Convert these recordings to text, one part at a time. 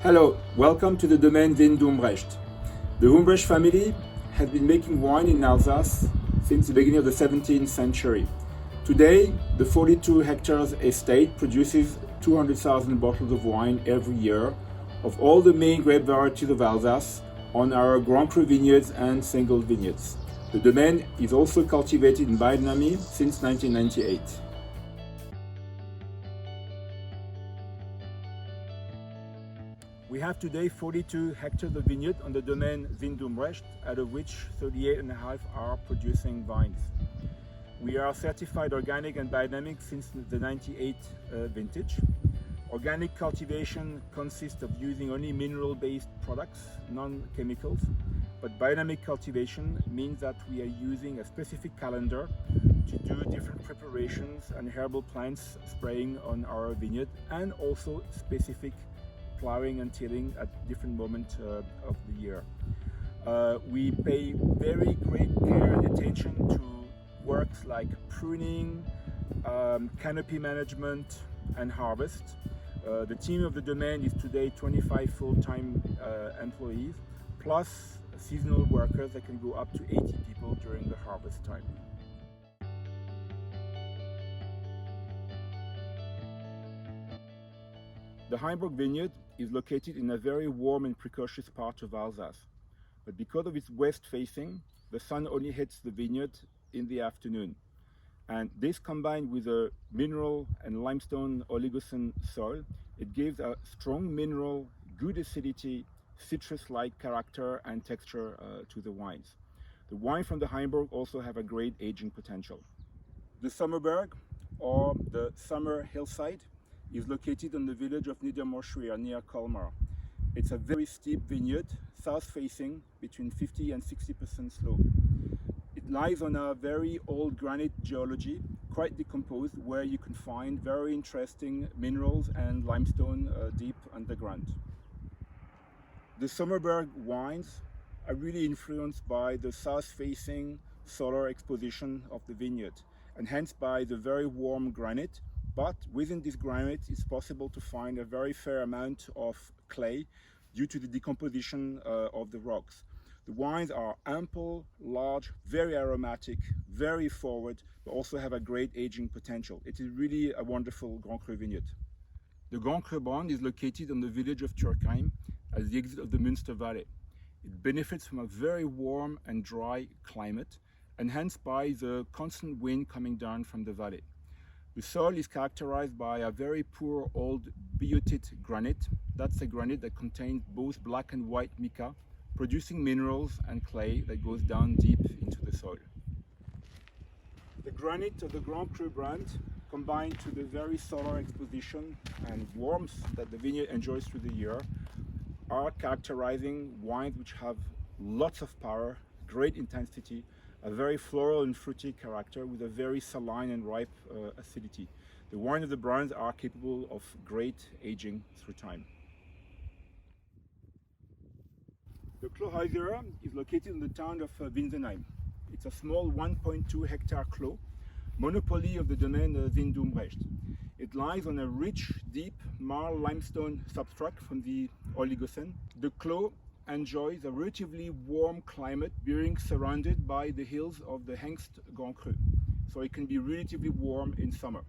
Hello, welcome to the Domaine Zind-Humbrecht. The Humbrecht family has been making wine in Alsace since the beginning of the 17th century. Today, the 42 hectares estate produces 200,000 bottles of wine every year of all the main grape varieties of Alsace on our Grand Cru vineyards and single vineyards. The domain is also cultivated in biodynamy since 1998. We have today 42 hectares of vineyard on the Domaine Zind-Humbrecht, out of which 38.5 are producing vines. We are certified organic and biodynamic since the 98 vintage. Organic cultivation consists of using only mineral-based products, non-chemicals, but biodynamic cultivation means that we are using a specific calendar to do different preparations and herbal plants spraying on our vineyard, and also specific plowing and tilling at different moments of the year. We pay very great care and attention to works like pruning, canopy management and harvest. The team of the domain is today 25 full-time employees, plus seasonal workers that can go up to 80 people during the harvest time. The Heinberg Vineyard is located in a very warm and precocious part of Alsace, but because of its west facing, the sun only hits the vineyard in the afternoon. And this, combined with a mineral and limestone oligocene soil, it gives a strong mineral, good acidity, citrus-like character and texture to the wines. The wine from the Heinberg also have a great aging potential. The Summerberg, or the Summer hillside, is located on the village of Niedermorschwihr near Colmar. It's a very steep vineyard, south-facing, between 50 and 60% slope. It lies on a very old granite geology, quite decomposed, where you can find very interesting minerals and limestone deep underground. The Summerberg wines are really influenced by the south-facing solar exposition of the vineyard, and hence by the very warm granite. But within this granite, it's possible to find a very fair amount of clay due to the decomposition of the rocks. The wines are ample, large, very aromatic, very forward, but also have a great aging potential. It is really a wonderful Grand Cru vineyard. The Grand Cru brand is located on the village of Turkheim at the exit of the Münster Valley. It benefits from a very warm and dry climate, and hence by the constant wind coming down from the valley. The soil is characterized by a very poor old biotite granite. That's a granite that contains both black and white mica, producing minerals and clay that goes down deep into the soil. The granite of the Grand Cru brand, combined to the very solar exposition and warmth that the vineyard enjoys through the year, are characterizing wines which have lots of power, great intensity, a very floral and fruity character with a very saline and ripe acidity. The wine of the brands are capable of great aging through time. The Clos is located in the town of Winsenheim. It's a small 1.2 hectare clos, monopoly of the Domaine Zind-Humbrecht. It lies on a rich, deep marl limestone substrate from the Oligocene. The clos enjoys a relatively warm climate, being surrounded by the hills of the Hengst Grand Cru, so it can be relatively warm in summer.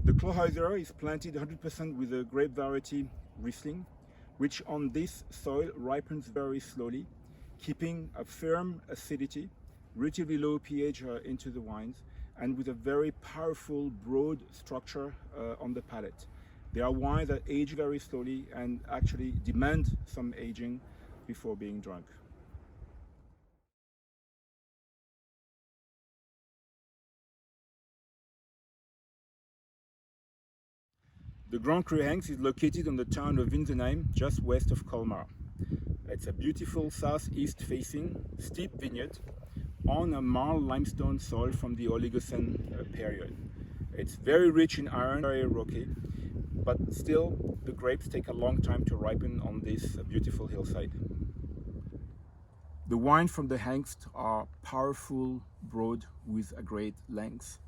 The Clos is planted 100% with the grape variety Riesling, which on this soil ripens very slowly, keeping a firm acidity, relatively low pH into the wines, and with a very powerful, broad structure on the palate. They are wines that age very slowly and actually demand some aging before being drunk. The Grand Cru Hengst is located on the town of Winsenheim, just west of Colmar. It's a beautiful southeast facing steep vineyard on a marl limestone soil from the Oligocene period. It's very rich in iron, very rocky, but still the grapes take a long time to ripen on this beautiful hillside. The wine from the Hengst are powerful, broad, with a great length.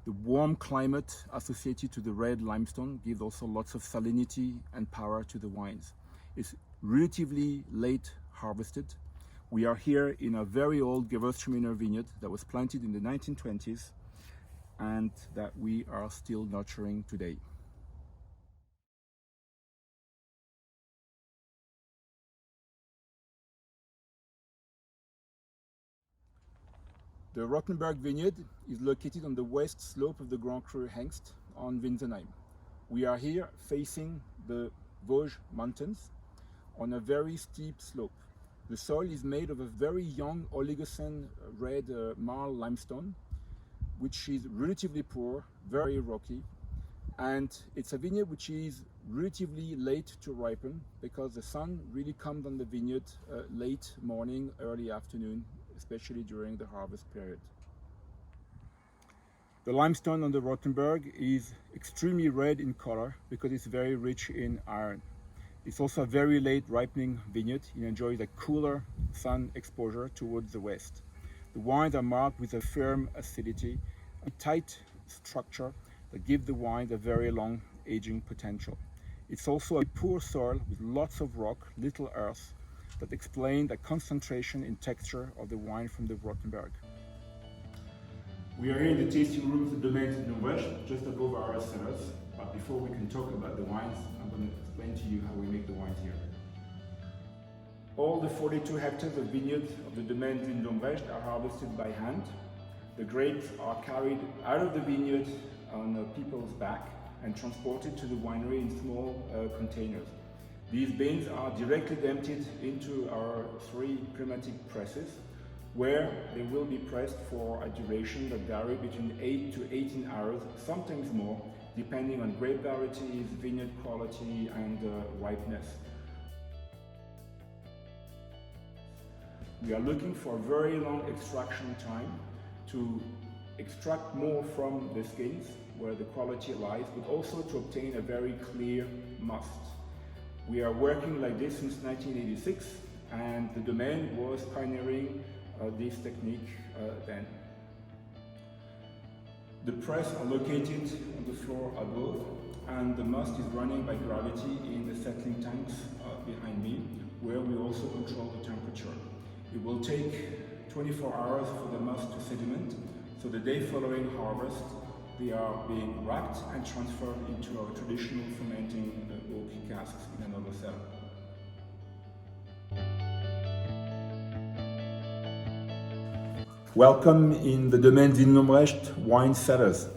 The warm climate associated to the red limestone gives also lots of salinity and power to the wines. It's relatively late harvested. We are here in a very old Gewürztraminer vineyard that was planted in the 1920s and that we are still nurturing today. The Rottenburg Vineyard is located on the west slope of the Grand Cru Hengst on Winsenheim. We are here facing the Vosges Mountains on a very steep slope. The soil is made of a very young Oligocene red marl limestone, which is relatively poor, very rocky, and it's a vineyard which is relatively late to ripen because the sun really comes on the vineyard late morning, early afternoon, especially during the harvest period. The limestone on the Rottenburg is extremely red in color because it's very rich in iron. It's also a very late ripening vineyard. It enjoys a cooler sun exposure towards the west. The wines are marked with a firm acidity, a tight structure that gives the wine a very long aging potential. It's also a poor soil with lots of rock, little earth, that explain the concentration in texture of the wine from the Rottenburg. We are here in the tasting room of the Domaine Zind-Humbrecht, just above our cellars. But before we can talk about the wines, I'm going to explain to you how we make the wines here. All the 42 hectares of vineyards of the Domaine Zind-Humbrecht are harvested by hand. The grapes are carried out of the vineyard on people's back and transported to the winery in small containers. These bins are directly emptied into our 3 pneumatic presses, where they will be pressed for a duration that varies between 8 to 18 hours, sometimes more, depending on grape varieties, vineyard quality, and ripeness. We are looking for a very long extraction time to extract more from the skins, where the quality lies, but also to obtain a very clear must. We are working like this since 1986, and the Domaine was pioneering this technique then. The press are located on the floor above, and the must is running by gravity in the settling tanks behind me, where we also control the temperature. It will take 24 hours for the must to sediment, so the day following harvest, they are being racked and transferred into our traditional fermenting oak casks in another cellar. Welcome in the Domaine Zind-Humbrecht wine cellars.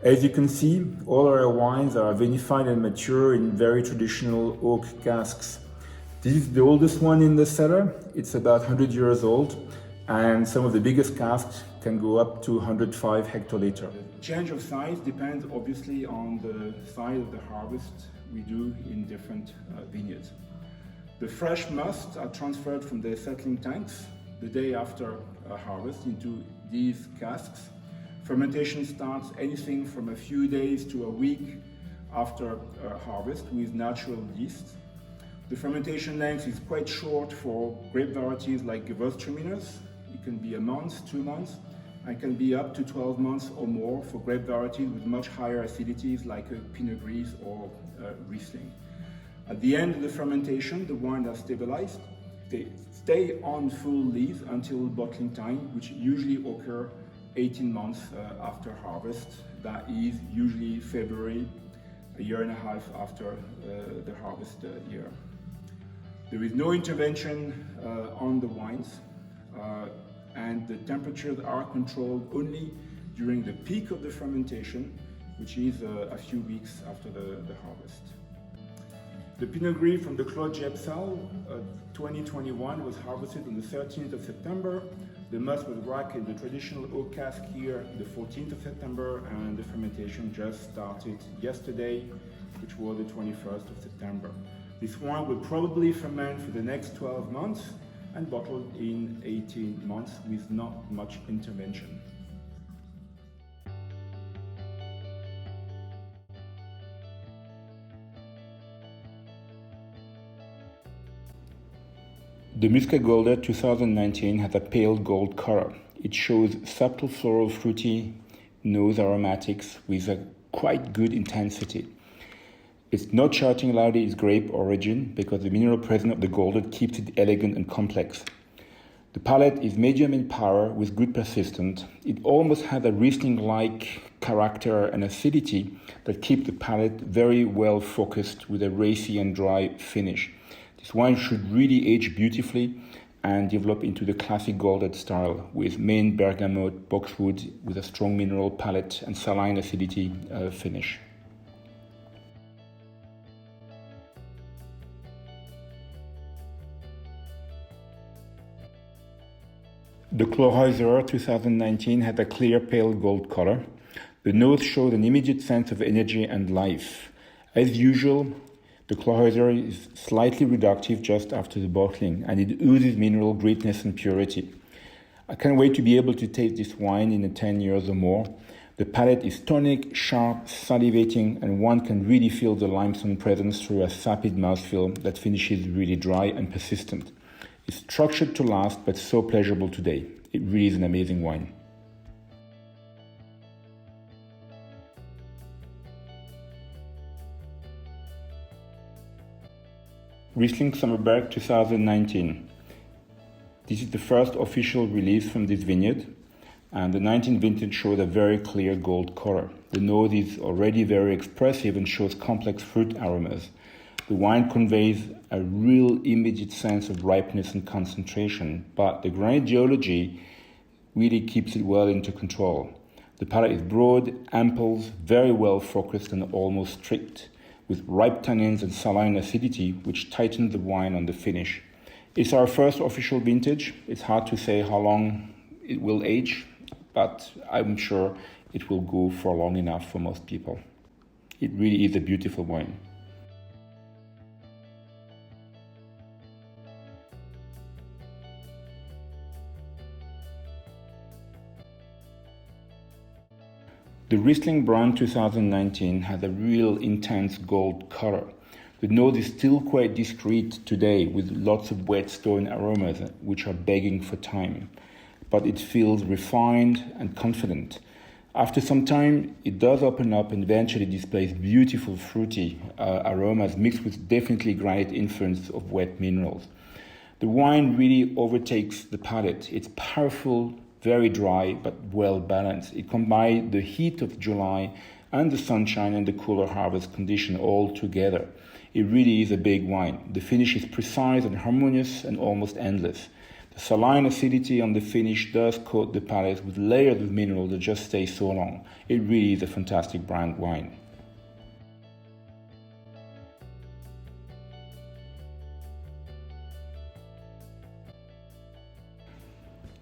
As you can see, all our wines are vinified and mature in very traditional oak casks. This is the oldest one in the cellar. It's about 100 years old, and some of the biggest casks can go up to 105 hectoliter. The change of size depends obviously on the size of the harvest we do in different vineyards. The fresh musts are transferred from the settling tanks the day after harvest into these casks. Fermentation starts anything from a few days to a week after harvest with natural yeast. The fermentation length is quite short for grape varieties like Gewürztraminers. It can be a month, 2 months, and can be up to 12 months or more for grape varieties with much higher acidities like a Pinot Gris or Riesling. At the end of the fermentation, the wines are stabilized. They stay on full lees until bottling time, which usually occur 18 months after harvest. That is usually February, a year and a half after the harvest year. There is no intervention on the wines, and the temperatures are controlled only during the peak of the fermentation, which is a few weeks after the harvest. The Pinot Gris from the Clos Jepsal 2021 was harvested on the 13th of September. The must was racked in the traditional oak cask here the 14th of September, and the fermentation just started yesterday, which was the 21st of September. This wine will probably ferment for the next 12 months and bottled in 18 months with not much intervention. The Muscat Goldet 2019 has a pale gold color. It shows subtle floral fruity nose aromatics with a quite good intensity. It's not shouting loudly its grape origin because the mineral presence of the Goulded keeps it elegant and complex. The palate is medium in power with good persistence. It almost has a Riesling-like character and acidity that keep the palate very well focused with a racy and dry finish. This wine should really age beautifully and develop into the classic Goulded style with main bergamot, boxwood with a strong mineral palate and saline acidity finish. The Clohäuser 2019 had a clear pale gold color. The nose showed an immediate sense of energy and life. As usual, the Clohäuser is slightly reductive just after the bottling, and it oozes mineral greatness and purity. I can't wait to be able to taste this wine in 10 years or more. The palate is tonic, sharp, salivating, and one can really feel the limestone presence through a sapid mouthfeel that finishes really dry and persistent. It's structured to last, but so pleasurable today. It really is an amazing wine. Riesling Summerberg 2019. This is the first official release from this vineyard, and the 19 vintage showed a very clear gold color. The nose is already very expressive and shows complex fruit aromas. The wine conveys a real immediate sense of ripeness and concentration, but the granite geology really keeps it well into control. The palate is broad, ample, very well focused and almost strict, with ripe tannins and saline acidity, which tighten the wine on the finish. It's our first official vintage. It's hard to say how long it will age, but I'm sure it will go for long enough for most people. It really is a beautiful wine. The Riesling Brand 2019 has a real intense gold color. The nose is still quite discreet today with lots of whetstone aromas which are begging for time, but it feels refined and confident. After some time, it does open up and eventually displays beautiful fruity aromas mixed with definitely granite influence of wet minerals. The wine really overtakes the palate. It's powerful, very dry, but well balanced. It combines the heat of July and the sunshine and the cooler harvest condition all together. It really is a big wine. The finish is precise and harmonious and almost endless. The saline acidity on the finish does coat the palate with layers of minerals that just stay so long. It really is a fantastic brand wine.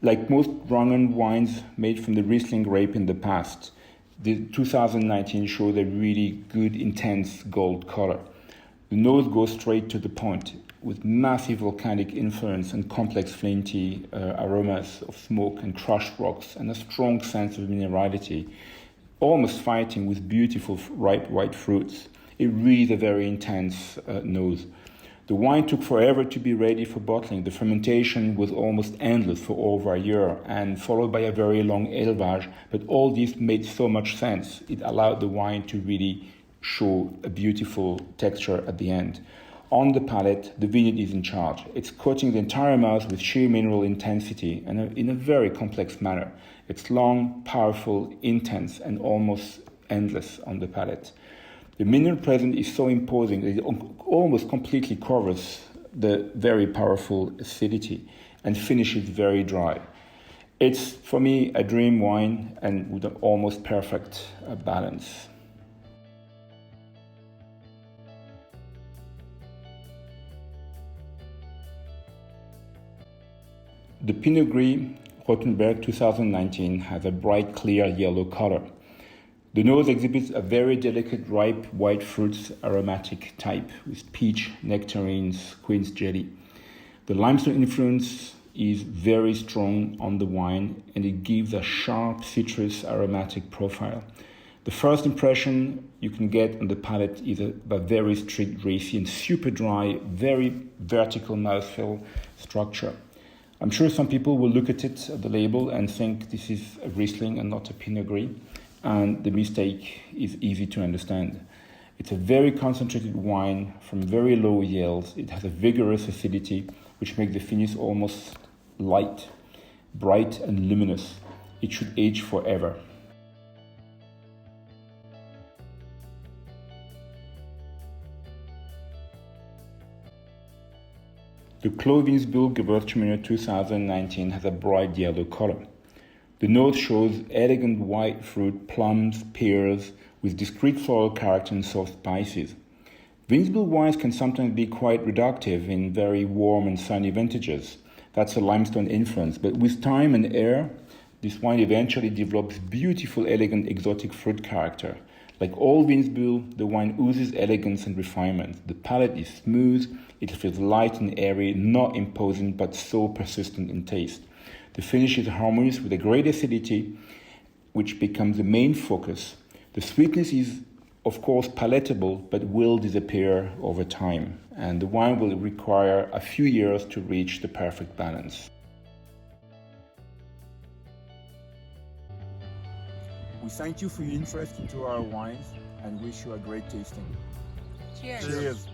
Like most Rhône wines made from the Riesling grape in the past, the 2019 showed a really good, intense gold color. The nose goes straight to the point, with massive volcanic influence and complex flinty aromas of smoke and crushed rocks, and a strong sense of minerality, almost fighting with beautiful ripe white fruits. It really is a very intense nose. The wine took forever to be ready for bottling. The fermentation was almost endless for over a year and followed by a very long élevage, but all this made so much sense. It allowed the wine to really show a beautiful texture at the end. On the palate, the vineyard is in charge. It's coating the entire mouth with sheer mineral intensity and in a very complex manner. It's long, powerful, intense, and almost endless on the palate. The mineral presence is so imposing that it almost completely covers the very powerful acidity and finishes very dry. It's, for me, a dream wine and with an almost perfect balance. The Pinot Gris Rottenburg 2019 has a bright, clear yellow color. The nose exhibits a very delicate, ripe, white fruits aromatic type with peach, nectarines, quince jelly. The limestone influence is very strong on the wine and it gives a sharp citrus aromatic profile. The first impression you can get on the palate is a very strict, racy and super dry, very vertical mouthfeel structure. I'm sure some people will look at it, at the label, and think this is a Riesling and not a Pinot Gris. and the mistake is easy to understand. It's a very concentrated wine from very low yields. It has a vigorous acidity, which makes the finish almost light, bright and luminous. It should age forever. The Clos Winsburg Gewürztraminer 2019 has a bright yellow color. The nose shows elegant white fruit, plums, pears, with discrete floral character and soft spices. Winsburg wines can sometimes be quite reductive in very warm and sunny vintages. That's a limestone influence, but with time and air, this wine eventually develops beautiful, elegant, exotic fruit character. Like all Winsburg, the wine oozes elegance and refinement. The palate is smooth, it feels light and airy, not imposing, but so persistent in taste. The finish is harmonious with a great acidity, which becomes the main focus. The sweetness is, of course, palatable, but will disappear over time, and the wine will require a few years to reach the perfect balance. We thank you for your interest into our wines and wish you a great tasting. Cheers. Cheers.